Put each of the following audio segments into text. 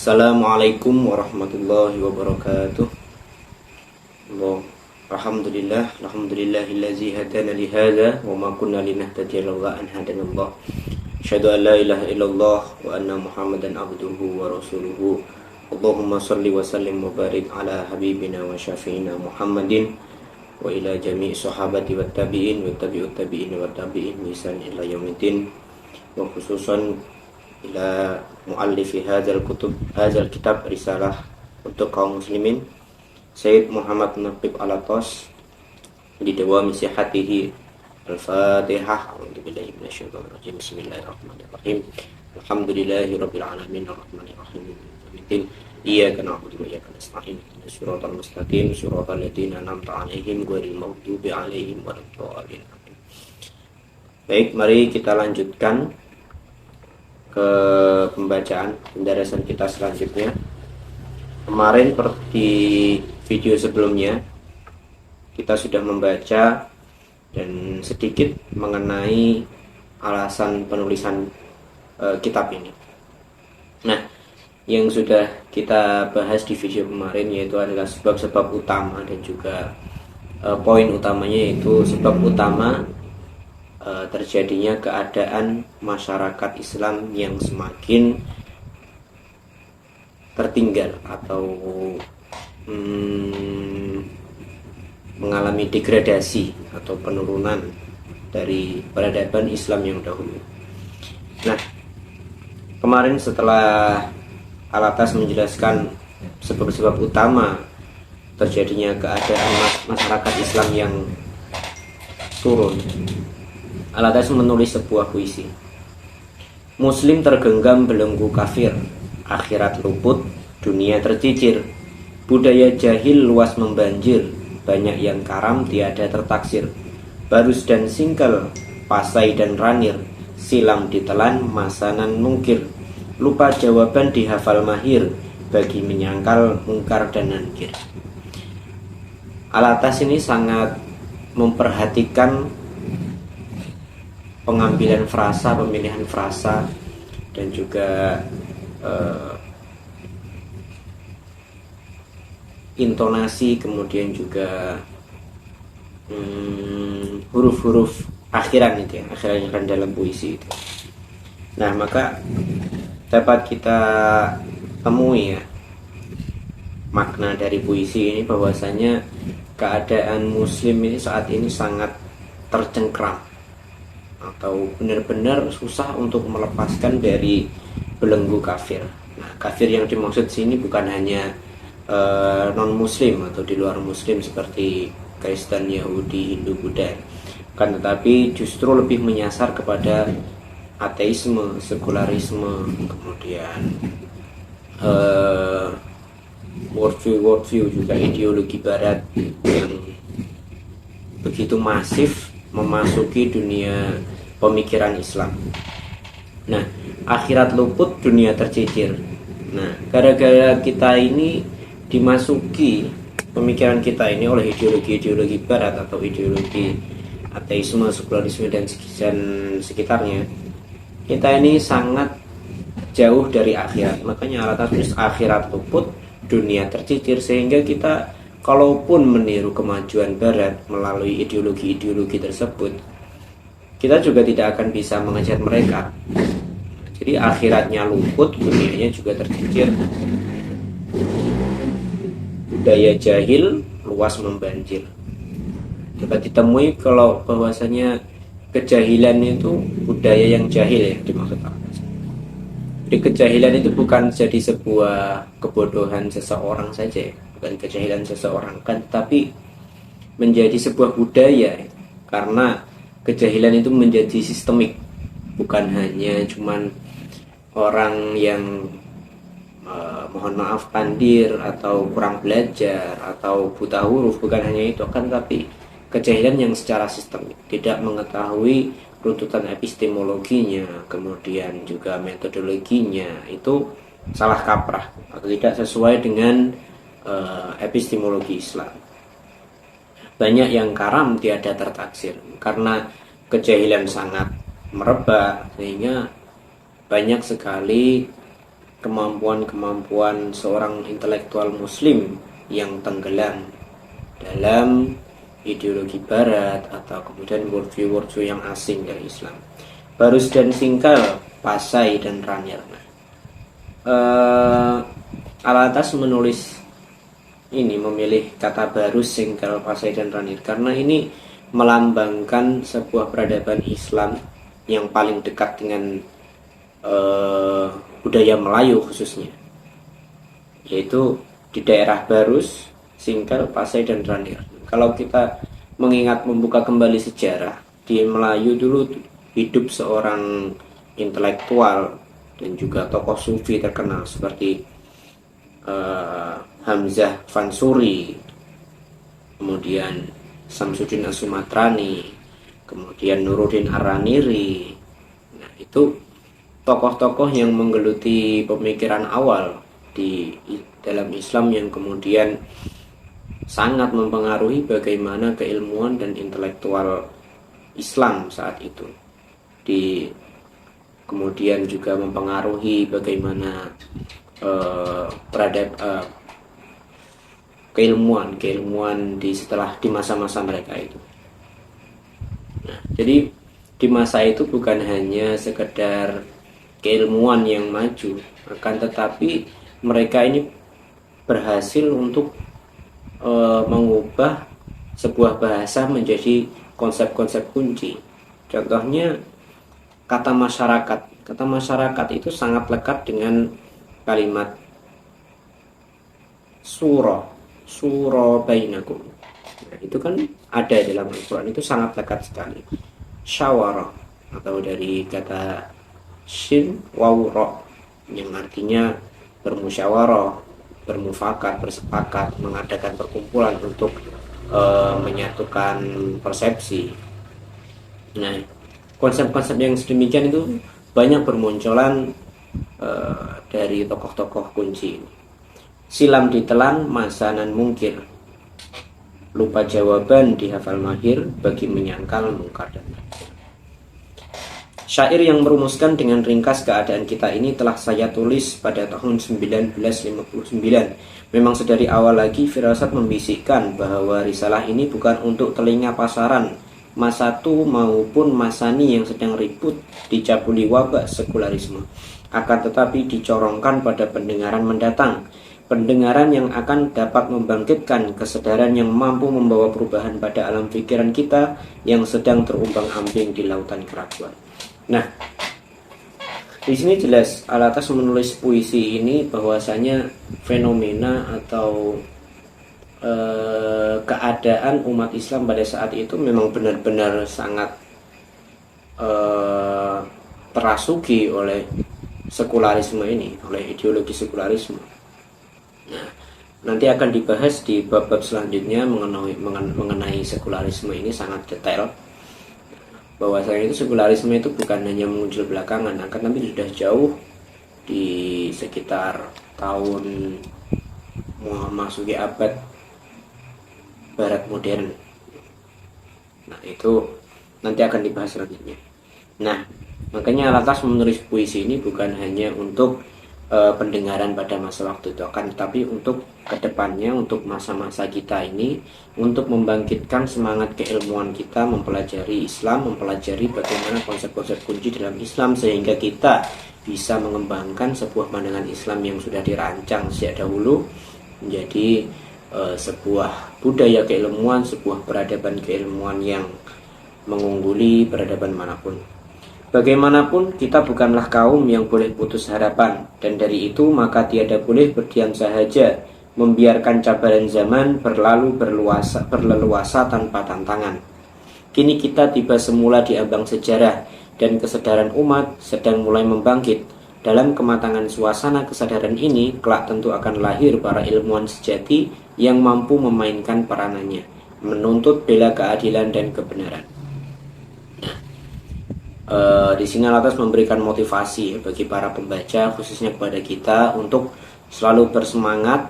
Assalamualaikum warahmatullahi wabarakatuh. Alhamdulillahillazi hadana li hadza wa ma kunna linahtadiya laula an hadanallah. Asyhadu an la ilaha illallah wa anna Muhammadan abduhu wa rasuluhu. Allahumma shalli wa sallim wa barik ala habibina wa syafiina Muhammadin wa ila jami'i sahabati wat tabi'in wa tabi'ut tabi'in wa tabi'in lisan ila yaumiddin, wa khususan ila muallifi hadzal kitab risalah untuk kaum muslimin Sayyid Muhammad Naqib Alatos di dawami sihatihi. Al-Fatihah. A'udzubillahi minasyaitonir rajim. Bismillahirrahmanirrahim. Alhamdulillahirabbil alamin arrahmanir rahim. Iyyaka na'budu wa iyyaka nasta'in. Shiratal mustaqim shiratal ladzina an'amta 'alaihim ghairil maghdubi 'alaihim waladdallin. Baik, mari kita lanjutkan ke pembacaan penjelasan kita selanjutnya. Kemarin di video sebelumnya kita sudah membaca dan sedikit mengenai alasan penulisan kitab ini. Nah, yang sudah kita bahas di video kemarin yaitu adalah sebab-sebab utama dan juga poin utamanya, yaitu sebab utama terjadinya keadaan masyarakat Islam yang semakin tertinggal atau mengalami degradasi atau penurunan dari peradaban Islam yang dahulu. Nah, kemarin setelah Alatas menjelaskan sebab-sebab utama terjadinya keadaan masyarakat Islam yang turun, Alatas menulis sebuah puisi. Muslim tergenggam belenggu kafir, akhirat luput, dunia tercicir, budaya jahil luas membanjir, banyak yang karam tiada tertaksir, barus dan singkel, pasai dan ranir, silam ditelan, masanan mungkir, lupa jawaban dihafal mahir, bagi menyangkal mungkar dan nankir. Alatas ini sangat memperhatikan pengambilan frasa, pemilihan frasa, dan juga intonasi, kemudian juga huruf-huruf akhiran itu ya, akhiran dalam puisi itu. Nah, maka dapat kita temui ya makna dari puisi ini, bahwasanya keadaan muslim ini saat ini sangat tercengkram atau benar-benar susah untuk melepaskan dari belenggu kafir. Nah, kafir yang dimaksud sini bukan hanya non-muslim atau di luar muslim seperti Kristen, Yahudi, Hindu, Buddha, kan, tetapi justru lebih menyasar kepada ateisme, sekularisme, kemudian worldview juga ideologi barat yang begitu masif memasuki dunia pemikiran Islam. Nah, akhirat luput, dunia tercicir. Nah, gara-gara kita ini dimasuki, pemikiran kita ini, oleh ideologi barat atau ideologi ateisme, sekularisme dan sekitarnya, kita ini sangat jauh dari akhirat. Makanya Alatas tulis akhirat luput, dunia tercicir, sehingga kita kalaupun meniru kemajuan barat melalui ideologi tersebut, kita juga tidak akan bisa mengejar mereka. Jadi akhiratnya luput, dunianya juga tercicir. Budaya jahil luas membanjir. Dapat ditemui kalau bahwasanya kejahilan itu budaya yang jahil ya dimaksud Alatas. Jadi kejahilan itu bukan jadi sebuah kebodohan seseorang saja ya, bukan kejahilan seseorang kan, tapi menjadi sebuah budaya, karena kejahilan itu menjadi sistemik, bukan hanya cuman orang yang mohon maaf pandir atau kurang belajar atau buta huruf, bukan hanya itu kan, tapi kejahilan yang secara sistemik, tidak mengetahui runtutan epistemologinya, kemudian juga metodologinya, itu salah kaprah atau tidak sesuai dengan epistemologi Islam. Banyak yang karam tiada tertaksir karena kejahilan sangat merebak, sehingga banyak sekali kemampuan-kemampuan seorang intelektual muslim yang tenggelam dalam ideologi barat atau kemudian worldview yang asing dari Islam. Barus dan Singkal, Pasai dan Ranier. Alatas menulis ini memilih kata Barus, Singkal, Pasai dan Ranier karena ini melambangkan sebuah peradaban Islam yang paling dekat dengan budaya Melayu khususnya, yaitu di daerah Barus, Singkal, Pasai dan Ranier. Kalau kita mengingat membuka kembali sejarah, di Melayu dulu hidup seorang intelektual dan juga tokoh sufi terkenal seperti Hamzah Fansuri, kemudian Samsudin As-Sumatrani, kemudian Nuruddin Ar-Raniri. Nah, itu tokoh-tokoh yang menggeluti pemikiran awal di dalam Islam yang kemudian sangat mempengaruhi bagaimana keilmuan dan intelektual Islam saat itu. Kemudian juga mempengaruhi bagaimana keilmuan di masa-masa mereka itu. Nah, jadi di masa itu bukan hanya sekedar keilmuan yang maju, akan tetapi mereka ini berhasil untuk mengubah sebuah bahasa menjadi konsep-konsep kunci. Contohnya kata masyarakat. Kata masyarakat itu sangat lekat dengan kalimat suro bainakum. Nah, itu kan ada dalam Al-Quran, itu sangat lekat sekali. Syawara atau dari kata shin waw ra yang artinya bermusyawarah, bermufakat, bersepakat, mengadakan perkumpulan untuk menyatukan persepsi. Nah, konsep-konsep yang sedemikian itu banyak bermunculan dari tokoh-tokoh kunci ini. Silam ditelan, masanan mungkir. Lupa jawaban dihafal mahir, bagi menyangkal mungkar dan nakir. Syair yang merumuskan dengan ringkas keadaan kita ini telah saya tulis pada tahun 1959. Memang sedari awal lagi firasat membisikkan bahwa risalah ini bukan untuk telinga pasaran Masatu maupun Masani yang sedang ribut dicabuli wabah sekularisme, akan tetapi dicorongkan pada pendengaran mendatang, pendengaran yang akan dapat membangkitkan kesadaran yang mampu membawa perubahan pada alam pikiran kita yang sedang terumbang-ambing di lautan keraguan. Nah, di sini jelas Alatas menulis puisi ini bahwasanya fenomena atau keadaan umat Islam pada saat itu memang benar-benar sangat terasuki oleh sekularisme ini, oleh ideologi sekularisme. Nah, nanti akan dibahas di bab-bab selanjutnya mengenai sekularisme ini sangat detail. Bahwasanya itu sekularisme itu bukan hanya muncul belakangan, akan tapi sudah jauh di sekitar tahun memasuki abad Barat modern. Nah, itu nanti akan dibahas selanjutnya. Nah, makanya Alatas menulis puisi ini bukan hanya untuk pendengaran pada masa waktu itu, akan tetapi untuk kedepannya, untuk masa-masa kita ini, untuk membangkitkan semangat keilmuan kita, mempelajari Islam, mempelajari bagaimana konsep-konsep kunci dalam Islam, sehingga kita bisa mengembangkan sebuah pandangan Islam yang sudah dirancang sejak dahulu menjadi sebuah budaya keilmuan, sebuah peradaban keilmuan yang mengungguli peradaban manapun. Bagaimanapun kita bukanlah kaum yang boleh putus harapan, dan dari itu maka tiada boleh berdiam sahaja, membiarkan cabaran zaman berlalu berleluasa tanpa tantangan. Kini kita tiba semula di ambang sejarah, dan kesadaran umat sedang mulai membangkit. Dalam kematangan suasana kesadaran ini, kelak tentu akan lahir para ilmuwan sejati yang mampu memainkan peranannya, menuntut bela keadilan dan kebenaran. Di sini Alatas memberikan motivasi bagi para pembaca, khususnya kepada kita, untuk selalu bersemangat,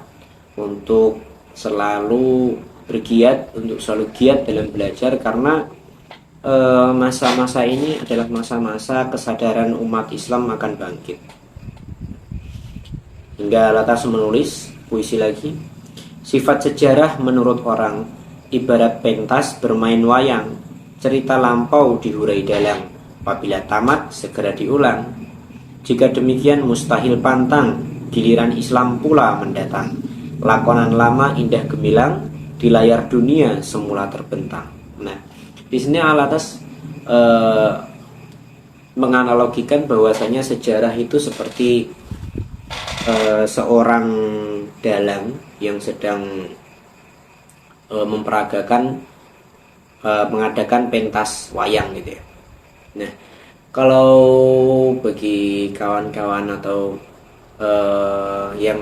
untuk selalu bergiat, untuk selalu giat dalam belajar, karena masa-masa ini adalah masa-masa kesadaran umat Islam akan bangkit. Hingga Alatas menulis puisi lagi. Sifat sejarah menurut orang ibarat pentas bermain wayang, cerita lampau dihurai dalang, apabila tamat segera diulang. Jika demikian mustahil pantang, giliran Islam pula mendatang. Lakonan lama indah gemilang, di layar dunia semula terbentang. Nah, di sini Alatas menganalogikan bahwasanya sejarah itu seperti seorang dalang yang sedang mengadakan pentas wayang gitu ya. Nah, kalau bagi kawan-kawan atau yang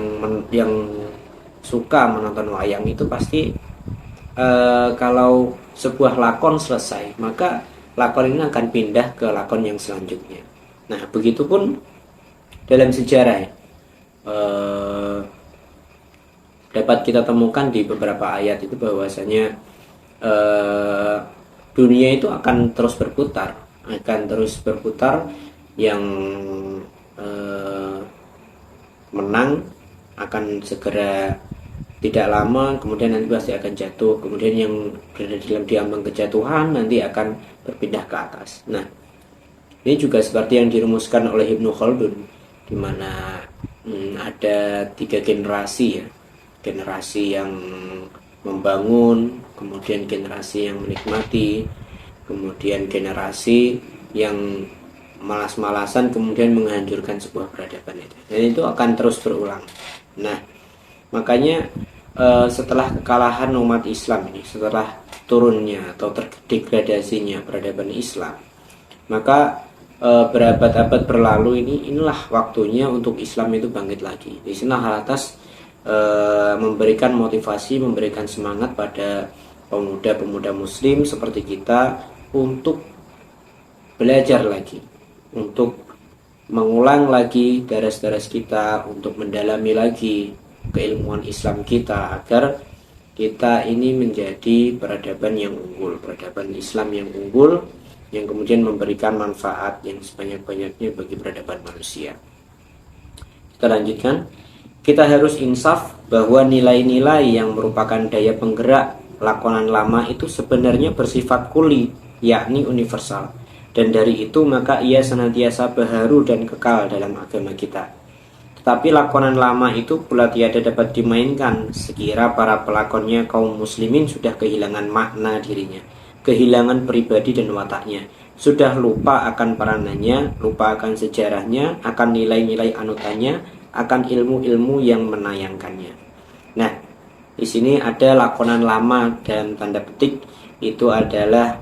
suka menonton wayang itu pasti kalau sebuah lakon selesai, maka lakon ini akan pindah ke lakon yang selanjutnya. Nah, begitupun dalam sejarah ya. Dapat kita temukan di beberapa ayat itu bahwasanya dunia itu akan terus berputar, yang menang akan segera tidak lama kemudian nanti pasti akan jatuh, kemudian yang berada dalam diambang kejatuhan nanti akan berpindah ke atas. Nah, ini juga seperti yang dirumuskan oleh Ibnu Khaldun, di mana ada 3 generasi ya. Generasi yang membangun, kemudian generasi yang menikmati, kemudian generasi yang malas-malasan kemudian menghancurkan sebuah peradaban itu. Dan itu akan terus berulang. Nah, makanya setelah kekalahan umat Islam ini, setelah turunnya atau terdegradasinya peradaban Islam, maka berabad-abad berlalu inilah waktunya untuk Islam itu bangkit lagi. Di sini Alatas memberikan motivasi, memberikan semangat pada pemuda-pemuda muslim seperti kita untuk belajar lagi, untuk mengulang lagi daras-daras kita, untuk mendalami lagi keilmuan Islam kita agar kita ini menjadi peradaban yang unggul, peradaban Islam yang unggul, yang kemudian memberikan manfaat yang sebanyak-banyaknya bagi peradaban manusia. Kita lanjutkan. Kita harus insaf bahwa nilai-nilai yang merupakan daya penggerak lakonan lama itu sebenarnya bersifat kuli, yakni universal. Dan dari itu maka ia senantiasa baharu dan kekal dalam agama kita. Tetapi lakonan lama itu pula tiada dapat dimainkan sekira para pelakonnya kaum muslimin sudah kehilangan makna dirinya, kehilangan pribadi dan wataknya, sudah lupa akan peranannya, lupa akan sejarahnya, akan nilai-nilai anutannya, akan ilmu-ilmu yang menayangkannya. Nah, di sini ada lakonan lama dalam tanda petik, itu adalah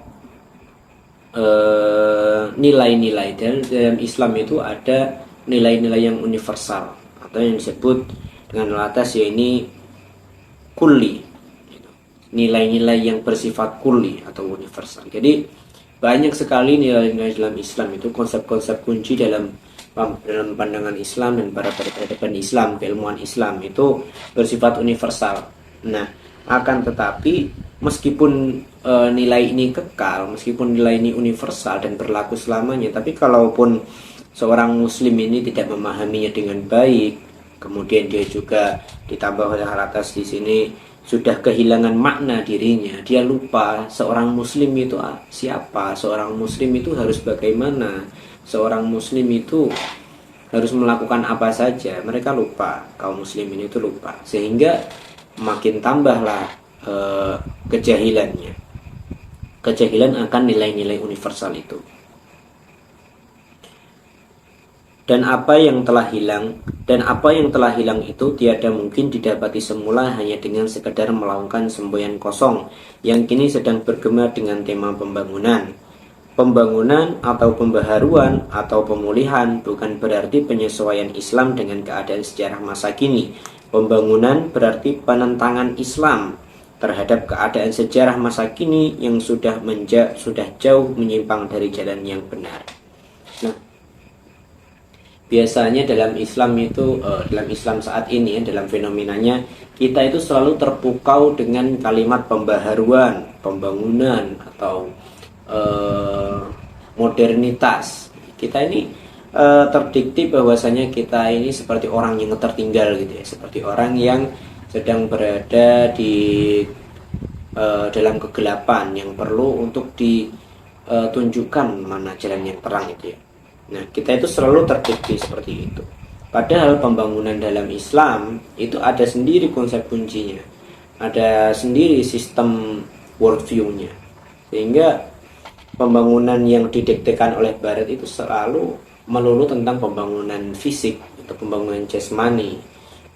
nilai-nilai. Dan dalam Islam itu ada nilai-nilai yang universal atau yang disebut dengan Alatas yaitu kulli, nilai-nilai yang bersifat kulli atau universal. Jadi banyak sekali nilai-nilai dalam Islam itu, konsep-konsep kunci dalam pandangan Islam dan para peradaban Islam, keilmuan Islam itu bersifat universal. Nah, akan tetapi meskipun nilai ini kekal, meskipun nilai ini universal dan berlaku selamanya, tapi kalaupun seorang muslim ini tidak memahaminya dengan baik, kemudian dia juga ditambah oleh Alatas di sini sudah kehilangan makna dirinya, dia lupa seorang muslim itu siapa, seorang muslim itu harus bagaimana, seorang muslim itu harus melakukan apa saja. Mereka lupa, kaum muslimin itu lupa, sehingga makin tambahlah kejahilannya, kejahilan akan nilai-nilai universal itu. Dan apa yang telah hilang itu tiada mungkin didapati semula hanya dengan sekedar melakukan semboyan kosong yang kini sedang bergema dengan tema pembangunan. Pembangunan atau pembaharuan atau pemulihan bukan berarti penyesuaian Islam dengan keadaan sejarah masa kini. Pembangunan berarti penentangan Islam terhadap keadaan sejarah masa kini yang sudah jauh menyimpang dari jalan yang benar. Nah, biasanya dalam Islam itu, dalam Islam saat ini, dalam fenomenanya, kita itu selalu terpukau dengan kalimat pembaharuan, pembangunan, atau modernitas. Kita ini terdikti bahwasanya kita ini seperti orang yang tertinggal gitu ya, seperti orang yang sedang berada di dalam kegelapan yang perlu untuk ditunjukkan mana jalan yang terang itu ya. Nah, kita itu selalu terdikti seperti itu. Padahal pembangunan dalam Islam itu ada sendiri konsep kuncinya, ada sendiri sistem worldview-nya, sehingga pembangunan yang didiktekan oleh Barat itu selalu melulu tentang pembangunan fisik atau pembangunan jasmani,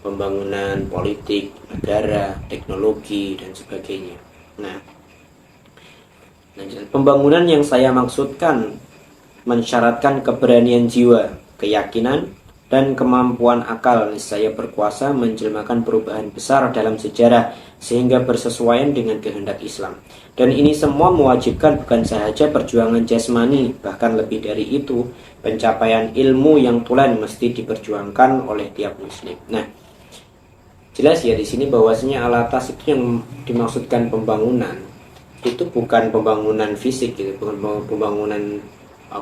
pembangunan politik, negara, teknologi, dan sebagainya. Nah, pembangunan yang saya maksudkan mensyaratkan keberanian jiwa, keyakinan, dan kemampuan akal niscaya berkuasa menjelmakan perubahan besar dalam sejarah sehingga bersesuaian dengan kehendak Islam. Dan ini semua mewajibkan bukan sahaja perjuangan jasmani, bahkan lebih dari itu, pencapaian ilmu yang tulen mesti diperjuangkan oleh tiap muslim. Nah, jelas ya di sini bahwasanya alatas itu yang dimaksudkan pembangunan itu bukan pembangunan fisik gitu, bukan pembangunan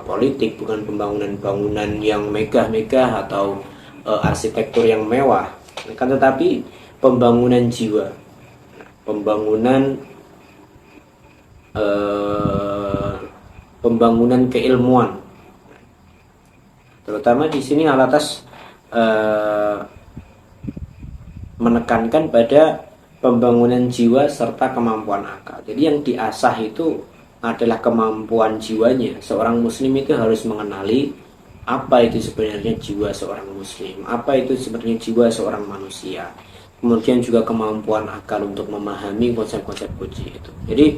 politik, bukan bangunan yang megah-megah atau arsitektur yang mewah, kan tetapi pembangunan jiwa, pembangunan keilmuan. Terutama di sini Alatas menekankan pada pembangunan jiwa serta kemampuan akal. Jadi yang diasah itu adalah kemampuan jiwanya. Seorang muslim itu harus mengenali apa itu sebenarnya jiwa seorang muslim, apa itu sebenarnya jiwa seorang manusia. Kemudian juga kemampuan akal untuk memahami konsep-konsep kunci itu. Jadi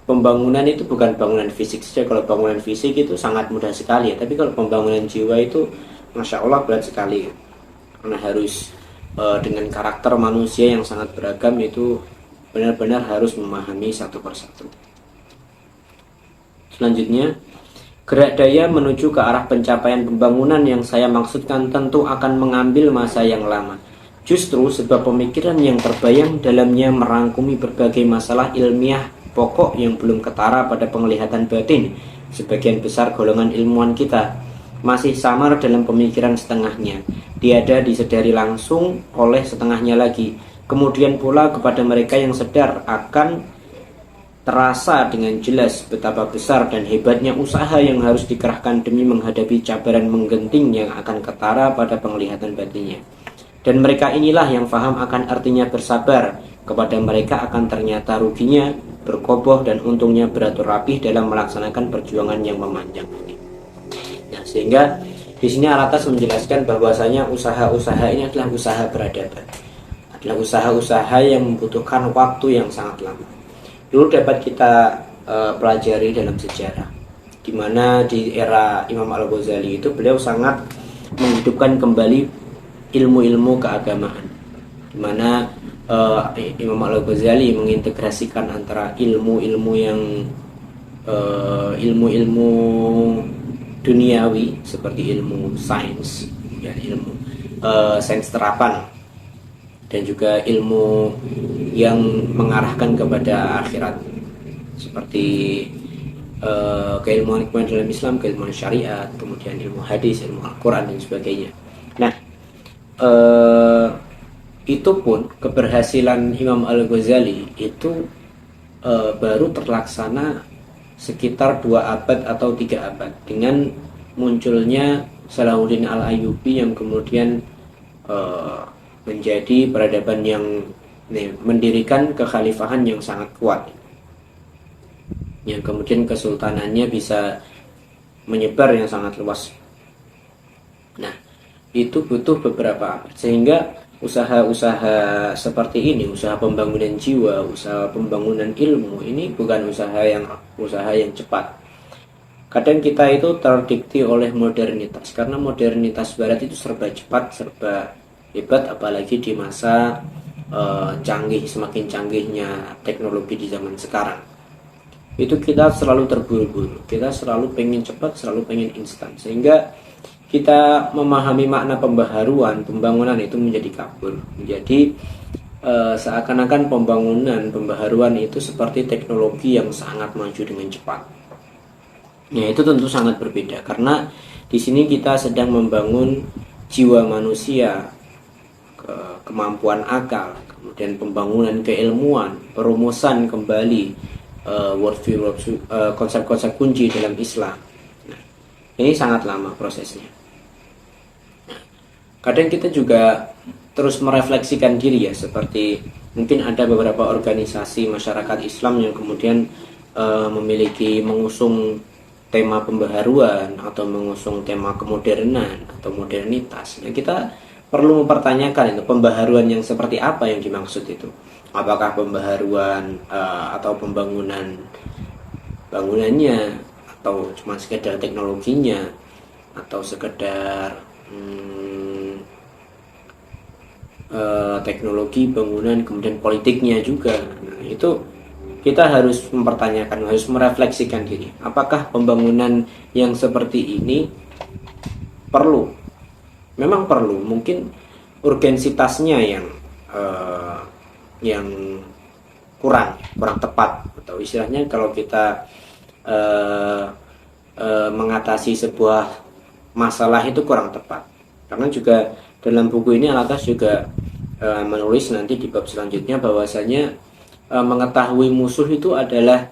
pembangunan itu bukan bangunan fisik saja. Kalau bangunan fisik itu sangat mudah sekali ya, tapi kalau pembangunan jiwa itu Masya Allah berat sekali, karena harus dengan karakter manusia yang sangat beragam, itu benar-benar harus memahami satu persatu. Selanjutnya, gerak daya menuju ke arah pencapaian pembangunan yang saya maksudkan tentu akan mengambil masa yang lama. Justru sebab pemikiran yang terbayang dalamnya merangkumi berbagai masalah ilmiah pokok yang belum ketara pada penglihatan batin. Sebagian besar golongan ilmuwan kita masih samar dalam pemikiran setengahnya, tiada disadari langsung oleh setengahnya lagi. Kemudian pula kepada mereka yang sadar akan terasa dengan jelas betapa besar dan hebatnya usaha yang harus dikerahkan demi menghadapi cabaran menggenting yang akan ketara pada penglihatan batinnya. Dan mereka inilah yang faham akan artinya bersabar. Kepada mereka akan ternyata ruginya, berkoboh dan untungnya beratur rapih dalam melaksanakan perjuangan yang memanjang ini. Nah, sehingga di sini Alatas menjelaskan bahwasanya usaha-usaha ini adalah usaha peradaban, adalah usaha-usaha yang membutuhkan waktu yang sangat lama. Dulu dapat kita pelajari dalam sejarah, di mana di era Imam Al-Ghazali itu beliau sangat menghidupkan kembali ilmu-ilmu keagamaan, di mana Imam Al-Ghazali mengintegrasikan antara ilmu-ilmu yang ilmu-ilmu duniawi seperti ilmu sains, ya, ilmu sains terapan, dan juga ilmu yang mengarahkan kepada akhirat seperti keilmuan dalam Islam, keilmuan syariat, kemudian ilmu hadis, ilmu Al-Quran dan sebagainya. Nah, itu pun keberhasilan Imam Al-Ghazali itu baru terlaksana sekitar 2 abad atau 3 abad dengan munculnya Salahuddin Al-Ayyubi yang kemudian menjadi peradaban yang mendirikan kekhalifahan yang sangat kuat, yang kemudian kesultanannya bisa menyebar yang sangat luas. Nah, itu butuh beberapa abad, sehingga usaha-usaha seperti ini, usaha pembangunan jiwa, usaha pembangunan ilmu, ini bukan usaha yang cepat. Kadang kita itu terdikti oleh modernitas, karena modernitas barat itu serba cepat, serba hebat, apalagi di masa semakin canggihnya teknologi di zaman sekarang. Itu kita selalu terburu-buru, kita selalu pengen cepat, selalu pengen instan, sehingga kita memahami makna pembaharuan, pembangunan itu menjadi kabur. Menjadi seakan-akan pembaharuan itu seperti teknologi yang sangat maju dengan cepat. Ya, itu tentu sangat berbeda karena di sini kita sedang membangun jiwa manusia, kemampuan akal, kemudian pembangunan keilmuan, perumusan kembali konsep-konsep kunci dalam Islam. Nah, ini sangat lama prosesnya. Kadang kita juga terus merefleksikan diri ya, seperti mungkin ada beberapa organisasi masyarakat Islam yang kemudian mengusung tema pembaharuan atau mengusung tema kemodernan atau modernitas. Nah, kita perlu mempertanyakan itu pembaharuan yang seperti apa yang dimaksud itu. Apakah pembaharuan atau bangunannya atau cuma sekedar teknologinya atau sekedar teknologi bangunan kemudian politiknya juga. Nah, itu kita harus mempertanyakan, harus merefleksikan diri. Apakah pembangunan yang seperti ini perlu? Memang perlu, mungkin urgensitasnya yang kurang tepat, atau istilahnya kalau kita mengatasi sebuah masalah itu kurang tepat. Karena juga dalam buku ini Alatas juga menulis nanti di bab selanjutnya bahwasanya mengetahui musuh itu adalah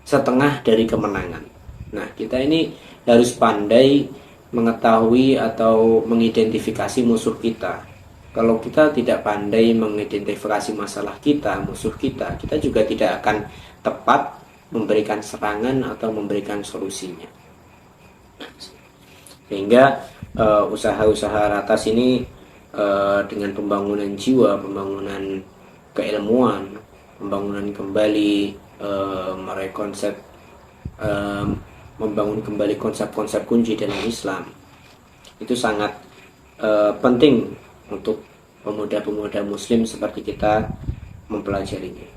setengah dari kemenangan. Nah, kita ini harus pandai mengetahui atau mengidentifikasi musuh kita. Kalau kita tidak pandai mengidentifikasi masalah kita, musuh kita, kita juga tidak akan tepat memberikan serangan atau memberikan solusinya. Sehingga usaha-usaha Alatas ini dengan pembangunan jiwa, pembangunan keilmuan, pembangunan kembali membangun kembali konsep-konsep kunci dalam Islam, itu sangat penting untuk pemuda-pemuda muslim seperti kita mempelajarinya.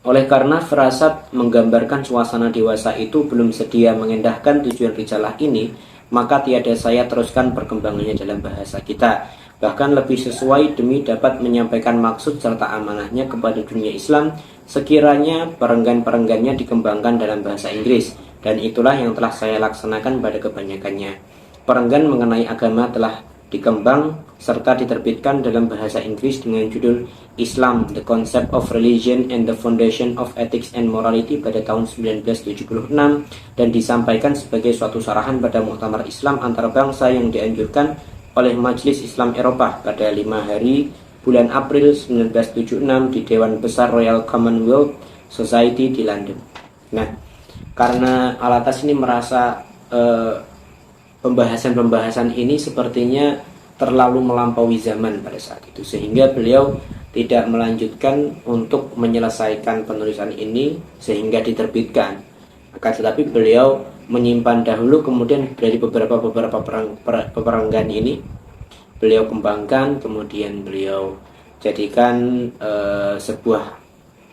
Oleh karena firasat menggambarkan suasana dewasa itu belum sedia mengendahkan tujuan risalah ini, maka tiada saya teruskan perkembangannya dalam bahasa kita, bahkan lebih sesuai demi dapat menyampaikan maksud serta amanahnya kepada dunia Islam sekiranya perenggan-perenggannya dikembangkan dalam bahasa Inggris, dan itulah yang telah saya laksanakan pada kebanyakannya. Perenggan mengenai agama telah dikembang serta diterbitkan dalam bahasa Inggris dengan judul Islam, The Concept of Religion and the Foundation of Ethics and Morality pada tahun 1976 dan disampaikan sebagai suatu sarahan pada Muktamar Islam antar bangsa yang dianjurkan oleh Majelis Islam Eropa pada 5 hari bulan April 1976 di Dewan Besar Royal Commonwealth Society di London. Nah, karena Alatas ini merasa pembahasan-pembahasan ini sepertinya terlalu melampaui zaman pada saat itu, sehingga beliau tidak melanjutkan untuk menyelesaikan penulisan ini sehingga diterbitkan. Akan tetapi beliau menyimpan dahulu, kemudian dari beberapa peperenggan ini beliau kembangkan, kemudian beliau jadikan sebuah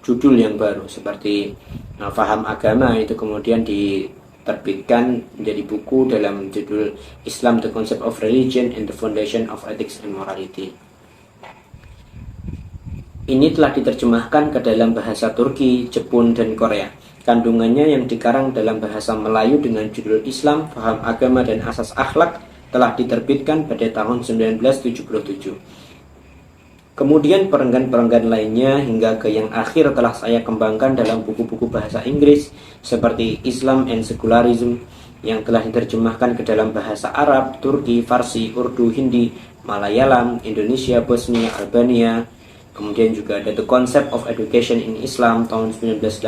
judul yang baru seperti Faham Agama, itu kemudian diterbitkan menjadi buku dalam judul Islam, The Concept of Religion and the Foundation of Ethics and Morality. Ini telah diterjemahkan ke dalam bahasa Turki, Jepun, dan Korea. Kandungannya yang dikarang dalam bahasa Melayu dengan judul Islam, Faham Agama, dan Asas Akhlak telah diterbitkan pada tahun 1977. Kemudian perenggan-perenggan lainnya hingga ke yang akhir telah saya kembangkan dalam buku-buku bahasa Inggris seperti Islam and Secularism yang telah diterjemahkan ke dalam bahasa Arab, Turki, Farsi, Urdu, Hindi, Malayalam, Indonesia, Bosnia, Albania. Kemudian juga ada The Concept of Education in Islam tahun 1980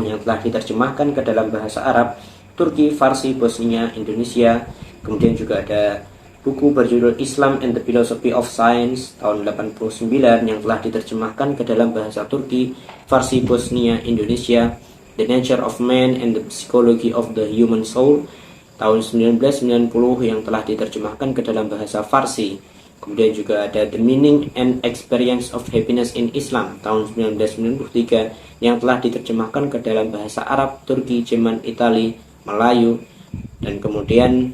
yang telah diterjemahkan ke dalam bahasa Arab, Turki, Farsi, Bosnia, Indonesia. Kemudian juga ada buku berjudul Islam and the Philosophy of Science tahun 89 yang telah diterjemahkan ke dalam bahasa Turki, Farsi, Bosnia, Indonesia. The Nature of Man and the Psychology of the Human Soul tahun 1990 yang telah diterjemahkan ke dalam bahasa Farsi. Kemudian juga ada The Meaning and Experience of Happiness in Islam tahun 1993 yang telah diterjemahkan ke dalam bahasa Arab, Turki, Jerman, Itali, Melayu. Dan kemudian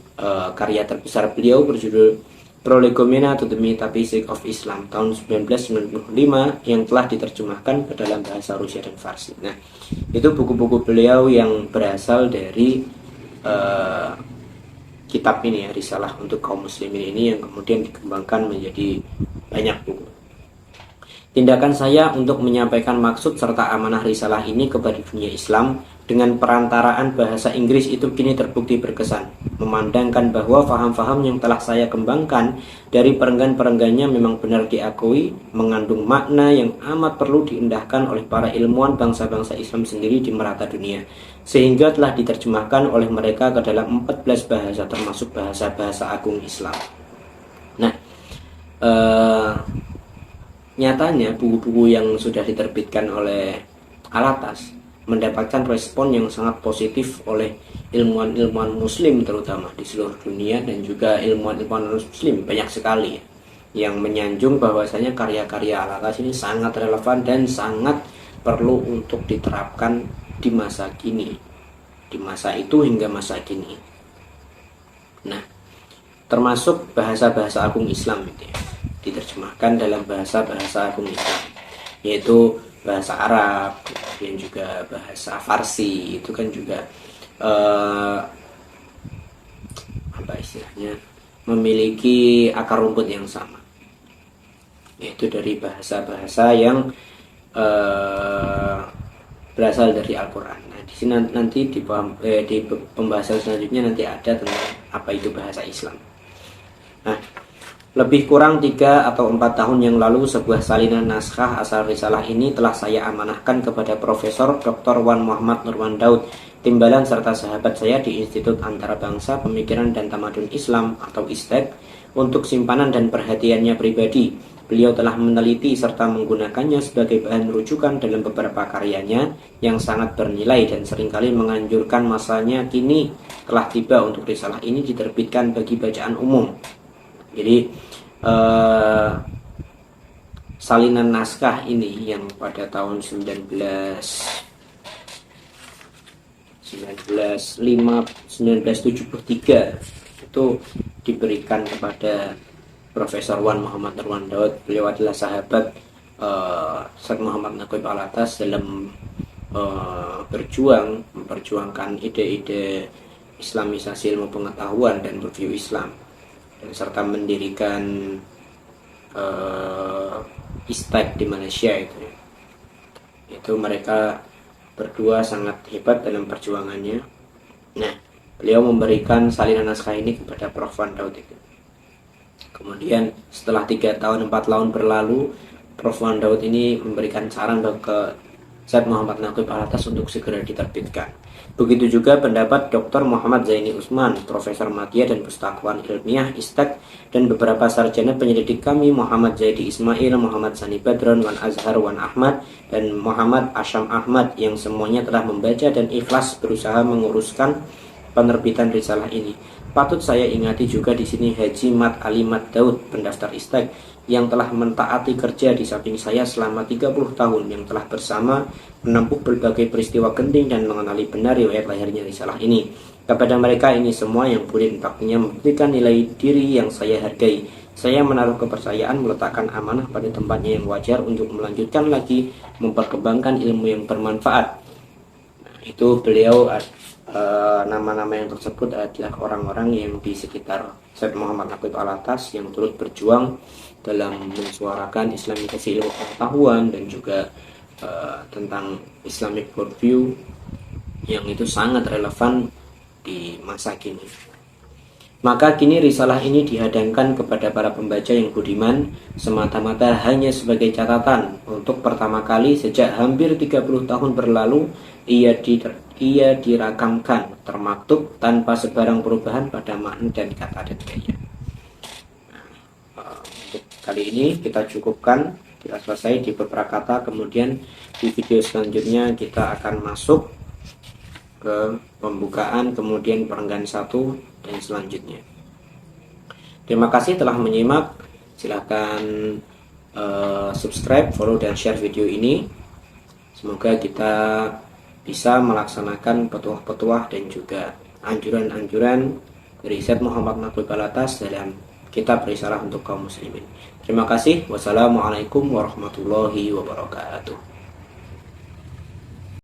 karya terbesar beliau berjudul Prolegomena to the Metaphysics of Islam tahun 1995 yang telah diterjemahkan ke dalam bahasa Rusia dan Farsi. Nah, itu buku-buku beliau yang berasal dari kitab ini ya, Risalah untuk kaum muslimin ini, yang kemudian dikembangkan menjadi banyak buku. Tindakan saya untuk menyampaikan maksud serta amanah risalah ini kepada dunia Islam dengan perantaraan bahasa Inggris itu kini terbukti berkesan, memandangkan bahwa faham-faham yang telah saya kembangkan dari perenggan-perenggannya memang benar diakui, mengandung makna yang amat perlu diindahkan oleh para ilmuwan bangsa-bangsa Islam sendiri di merata dunia, sehingga telah diterjemahkan oleh mereka ke dalam 14 bahasa termasuk bahasa-bahasa agung Islam. Nah, nyatanya buku-buku yang sudah diterbitkan oleh Alatas mendapatkan respon yang sangat positif oleh ilmuwan-ilmuwan muslim terutama di seluruh dunia, dan juga ilmuwan-ilmuwan muslim banyak sekali yang menyanjung bahwasanya karya-karya Alatas ini sangat relevan dan sangat perlu untuk diterapkan di masa kini, di masa itu hingga masa kini. Nah, termasuk bahasa-bahasa agung Islam itu ya, diterjemahkan dalam bahasa-bahasa agung Islam, yaitu bahasa Arab, kemudian juga bahasa Farsi. Itu kan juga apa istilahnya, memiliki akar rumput yang sama, yaitu dari bahasa-bahasa yang berasal dari Al-Quran. Nah, di sini nanti di pembahasan selanjutnya nanti ada tentang apa itu bahasa Islam. Nah, lebih kurang 3 atau 4 tahun yang lalu, sebuah salinan naskah asal risalah ini telah saya amanahkan kepada Profesor Dr. Wan Muhammad Nurwan Daud, timbalan serta sahabat saya di Institut Antarabangsa Pemikiran dan Tamadun Islam atau ISTEK, untuk simpanan dan perhatiannya pribadi. Beliau telah meneliti serta menggunakannya sebagai bahan rujukan dalam beberapa karyanya yang sangat bernilai, dan seringkali menganjurkan masanya kini telah tiba untuk risalah ini diterbitkan bagi bacaan umum. Jadi salinan naskah ini yang pada tahun 1973 itu diberikan kepada Profesor Wan Muhammad Nurwan Daud. Beliau adalah sahabat Syekh Muhammad Naqib Alatas dalam memperjuangkan ide-ide Islamisasi ilmu pengetahuan dan review Islam, dan serta mendirikan ISTEK di Malaysia. Itu mereka berdua sangat hebat dalam perjuangannya. Nah, beliau memberikan salinan naskah ini kepada Prof. Wan Daud itu. Kemudian setelah 3 tahun 4 tahun berlalu, Prof. Wan Daud ini memberikan saran ke Syekh Muhammad Naqib Alatas untuk segera diterbitkan. Begitu juga pendapat Dr. Muhammad Zaini Usman, Profesor Madya dan Pustakawan Ilmiah ISTEK, dan beberapa sarjana penyelidik kami, Muhammad Zaidi Ismail, Muhammad Sani Badron, Wan Azhar, Wan Ahmad, dan Muhammad Asyam Ahmad, yang semuanya telah membaca dan ikhlas berusaha menguruskan penerbitan risalah ini. Patut saya ingati juga di sini Haji Mat Ali Mat Daud, pendaftar ISTEK, yang telah mentaati kerja di samping saya selama 30 tahun, yang telah bersama menempuh berbagai peristiwa genting dan mengenali benar riwayat lahirnya risalah ini. Kepada mereka ini semua yang boleh tampaknya membuktikan nilai diri yang saya hargai, saya menaruh kepercayaan meletakkan amanah pada tempatnya yang wajar untuk melanjutkan lagi memperkembangkan ilmu yang bermanfaat. Nah, itu beliau nama-nama yang tersebut adalah orang-orang yang di sekitar Syekh Muhammad Naqib Alatas yang turut berjuang dalam mensuarakan Islamisasi ilmu pengetahuan dan juga tentang Islamic worldview yang itu sangat relevan di masa kini. Maka kini risalah ini dihadangkan kepada para pembaca yang budiman semata-mata hanya sebagai catatan untuk pertama kali sejak hampir 30 tahun berlalu ia dirakamkan termaktub tanpa sebarang perubahan pada makna dan kata dan gaya. Untuk kali ini kita cukupkan, kita selesai di beberapa kata. Kemudian di video selanjutnya kita akan masuk ke pembukaan, kemudian perenggan 1 dan selanjutnya. Terima kasih telah menyimak. Silahkan subscribe, follow, dan share video ini. Semoga kita bisa melaksanakan petuah-petuah dan juga anjuran-anjuran dari Syekh Muhammad Naqib Alatas dalam kitab risalah untuk kaum muslimin. Terima kasih. Wassalamualaikum warahmatullahi wabarakatuh.